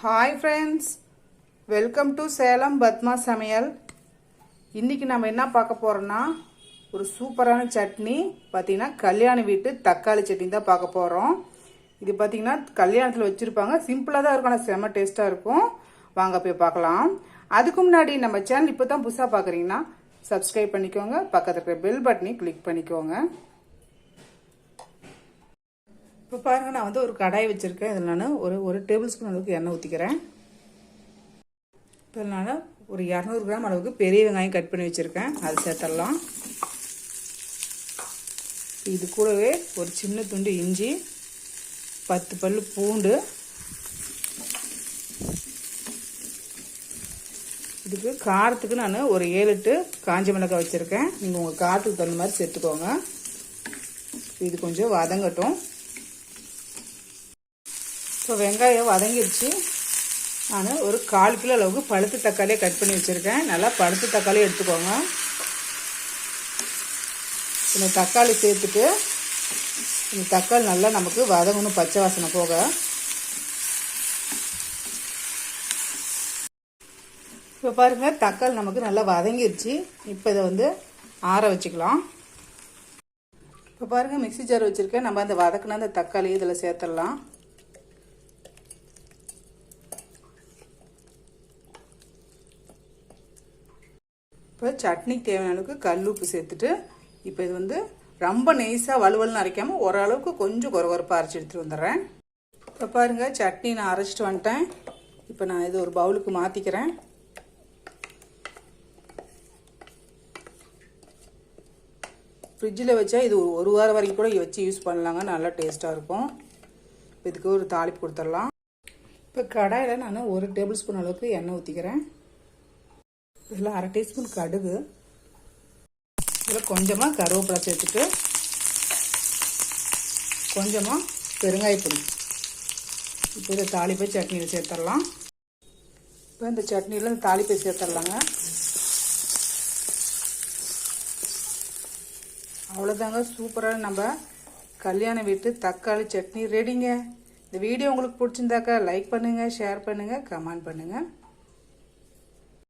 Hi friends, welcome to Salem Padma சமையல். இன்றைக்கி நம்ம என்ன பார்க்க போகிறோன்னா ஒரு சூப்பரான சட்னி. பார்த்திங்கன்னா கல்யாண வீட்டு தக்காளி சட்னி தான் பார்க்க போகிறோம். இது பார்த்திங்கன்னா கல்யாணத்தில் வச்சுருப்பாங்க. சிம்பிளாக தான் இருக்கும், ஆனால் செம்ம டேஸ்ட்டாக இருக்கும். வாங்க போய் பார்க்கலாம். அதுக்கு முன்னாடி நம்ம சேனல் இப்போ தான் புதுசாக பார்க்குறீங்கன்னா சப்ஸ்கிரைப் பண்ணிக்கோங்க, பக்கத்தில் இருக்கிற பெல் பட்டனை கிளிக் பண்ணிக்கோங்க. இப்போ பாருங்கள், நான் ஒரு கடாய் வச்சுருக்கேன். இதில் நான் ஒரு டேபிள் ஸ்பூன் அளவுக்கு எண்ணெய் ஊற்றிக்கிறேன். இப்போ நான் ஒரு 200 கிராம் அளவுக்கு பெரிய வெங்காயம் கட் பண்ணி வச்சுருக்கேன், அது சேர்த்துடலாம். இது கூடவே ஒரு சின்ன துண்டு இஞ்சி, 10 பல் பூண்டு, இதுக்கு காரத்துக்கு நான் ஒரு 7-8 காஞ்ச மிளகாய் வச்சுருக்கேன். நீங்கள் உங்கள் காரத்துக்கு தகுந்த மாதிரி சேர்த்துக்கோங்க. இது கொஞ்சம் வதங்கட்டும். இப்போ வெங்காயம் வதங்கிடுச்சு. நான் ஒரு 1/4 கிலோ அளவுக்கு பழுத்து தக்காளியை கட் பண்ணி வச்சுருக்கேன். நல்லா பழுத்து தக்காளியை எடுத்துக்கோங்க. இந்த தக்காளி சேர்த்துட்டு இந்த தக்காளி நல்லா நமக்கு வதங்கணும், பச்சை வாசனை போக. இப்போ பாருங்கள், தக்காளி நமக்கு நல்லா வதங்கிடுச்சு. இப்போ இதை ஆற வச்சுக்கலாம். இப்போ பாருங்கள், மிக்ஸி ஜார் வச்சுருக்கேன். நம்ம அந்த வதக்கின அந்த தக்காளி இதில் சேர்த்துடலாம். இப்போ சட்னிக்கு தேவையான அளவுக்கு கல் உப்பு சேர்த்துட்டு இப்போ இது ரொம்ப நெய்ஸாக வலுவலுன்னு அரைக்காமல் ஓரளவுக்கு கொஞ்சம் கொரகொரப்பாக அரைச்சி எடுத்துகிட்டு வந்துடுறேன். இப்போ பாருங்கள், சட்னி நான் அரைச்சிட்டு வந்துட்டேன். இப்போ நான் இது ஒரு பவுலுக்கு மாற்றிக்கிறேன். ஃப்ரிட்ஜில் வச்சா இது ஒரு வாரம் வரைக்கும் கூட வச்சு யூஸ் பண்ணலாங்க, நல்லா டேஸ்ட்டாக இருக்கும். இதுக்கு ஒரு தாளிப்பு கொடுத்துடலாம். இப்போ கடாயில் நான் ஒரு டேபிள் ஸ்பூன் அளவுக்கு எண்ணெய் ஊற்றிக்கிறேன். இதில் 1/2 டீஸ்பூன் கடுகு, இதில் கொஞ்சமாக கருவேப்பிலை சேர்த்துட்டு கொஞ்சமாக பெருங்காயப்பொடி. இப்போ இதை தாளிப்பை சட்னியில் சேர்த்துடலாம். இப்போ இந்த சட்னியில் இந்த தாளிப்பை சேர்த்துடலாங்க. அவ்வளோதாங்க, சூப்பராக நம்ம கல்யாண வீட்டு தக்காளி சட்னி ரெடிங்க. இந்த வீடியோ உங்களுக்கு பிடிச்சிருந்தாக்கா லைக் பண்ணுங்கள், ஷேர் பண்ணுங்கள், கமெண்ட் பண்ணுங்கள்.